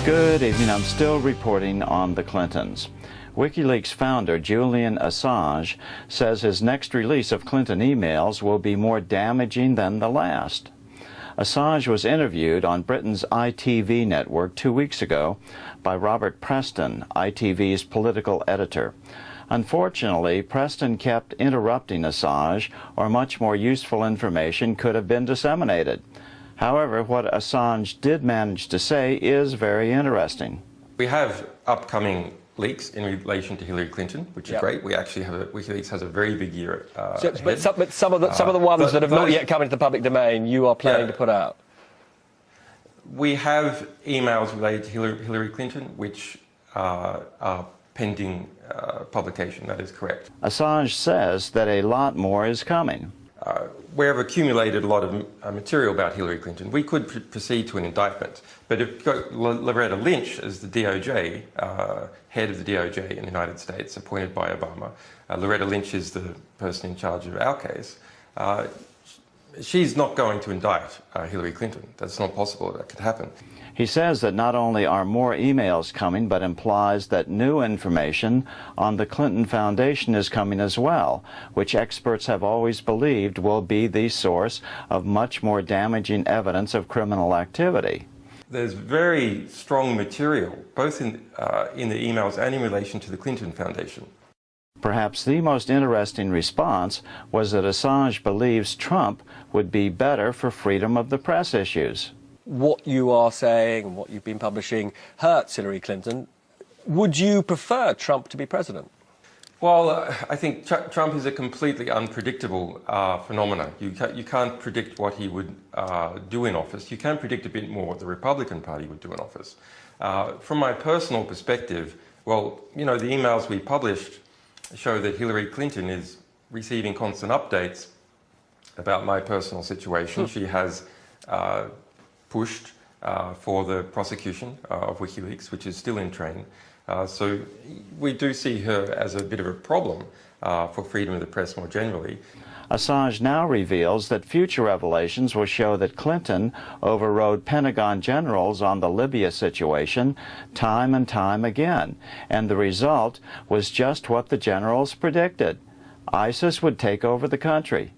Good evening. I'm still reporting on the Clintons. Wikileaks founder Julian Assange says his next release of Clinton emails will be more damaging than the last. Assange was interviewed on Britain's ITV network 2 weeks ago by Robert Preston, ITV's political editor. Unfortunately, Preston kept interrupting Assange, or much more useful information could have been disseminated. However, what Assange did manage to say is very interesting. We have upcoming leaks in relation to Hillary Clinton, which is great. We actually have Wikileaks has a very big year. But some of the ones that have not yet come into the public domain, you are planning to put out. We have emails related to Hillary Clinton, which are pending publication. That is correct. Assange says that a lot more is coming. We have accumulated a lot of material about Hillary Clinton. We could proceed to an indictment. But if you've got Loretta Lynch as the DOJ, head of the DOJ in the United States, appointed by Obama, Loretta Lynch is the person in charge of our case, she's not going to indict Hillary Clinton. That's not possible. That could happen. He says that not only are more emails coming, but implies that new information on the Clinton Foundation is coming as well, which experts have always believed will be the source of much more damaging evidence of criminal activity. There's very strong material, both in the emails and in relation to the Clinton Foundation. Perhaps the most interesting response was that Assange believes Trump would be better for freedom of the press issues. What you are saying and what you've been publishing hurts Hillary Clinton. Would you prefer Trump to be president? Well, I think Trump is a completely unpredictable phenomenon. You can't predict what he would do in office. You can predict a bit more what the Republican Party would do in office. From my personal perspective, well, you know, the emails we published show that Hillary Clinton is receiving constant updates about my personal situation. She has pushed for the prosecution of Wikileaks, which is still in train. So we do see her as a bit of a problem for freedom of the press more generally. Assange now reveals that future revelations will show that Clinton overrode Pentagon generals on the Libya situation time and time again, and the result was just what the generals predicted. ISIS would take over the country.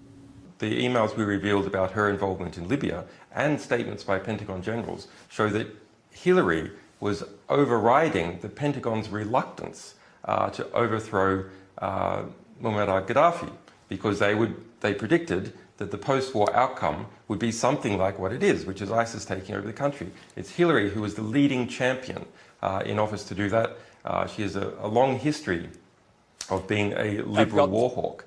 The emails we revealed about her involvement in Libya and statements by Pentagon generals show that Hillary was overriding the Pentagon's reluctance to overthrow Muammar Gaddafi, because they predicted that the post-war outcome would be something like what it is, which is ISIS taking over the country. It's Hillary who was the leading champion in office to do that. She has a long history of being a liberal war hawk.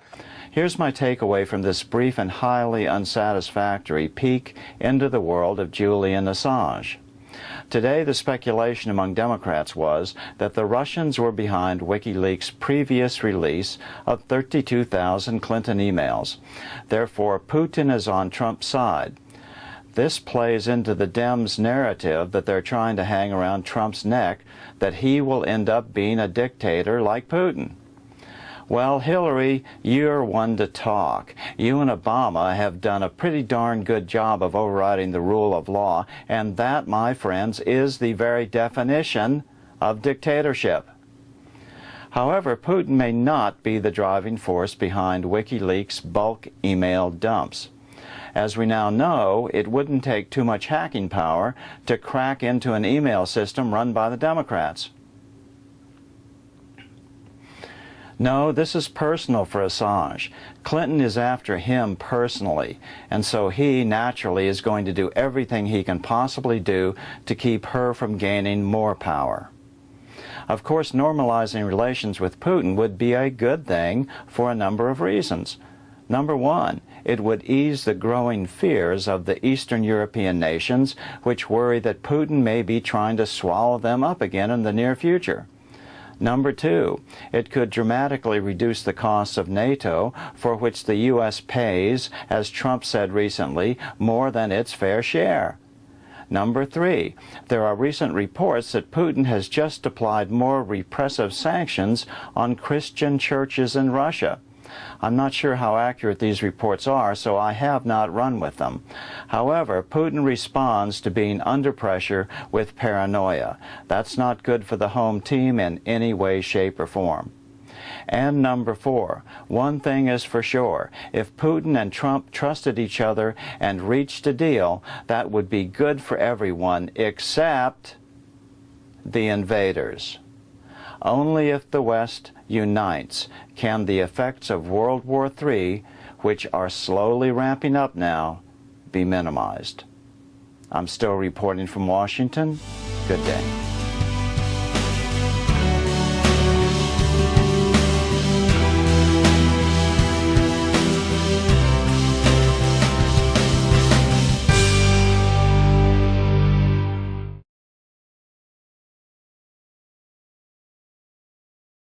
Here's my takeaway from this brief and highly unsatisfactory peek into the world of Julian Assange. Today, the speculation among Democrats was that the Russians were behind Wikileaks' previous release of 32,000 Clinton emails. Therefore, Putin is on Trump's side. This plays into the Dems' narrative that they're trying to hang around Trump's neck, that he will end up being a dictator like Putin. Well, Hillary, you're one to talk. You and Obama have done a pretty darn good job of overriding the rule of law, and that, my friends, is the very definition of dictatorship. However, Putin may not be the driving force behind WikiLeaks' bulk email dumps. As we now know, it wouldn't take too much hacking power to crack into an email system run by the Democrats. No, this is personal for Assange. Clinton is after him personally, and so he naturally is going to do everything he can possibly do to keep her from gaining more power. Of course, normalizing relations with Putin would be a good thing for a number of reasons. Number one, it would ease the growing fears of the Eastern European nations, which worry that Putin may be trying to swallow them up again in the near future. Number two, it could dramatically reduce the costs of NATO, for which the U.S. pays, as Trump said recently, more than its fair share. Number three, there are recent reports that Putin has just applied more repressive sanctions on Christian churches in Russia. I'm not sure how accurate these reports are, so I have not run with them. However, Putin responds to being under pressure with paranoia. That's not good for the home team in any way, shape, or form. And number 4, one thing is for sure. If Putin and Trump trusted each other and reached a deal, that would be good for everyone except the invaders. Only if the West unites can the effects of World War III, which are slowly ramping up now, be minimized. I'm still reporting from Washington. Good day.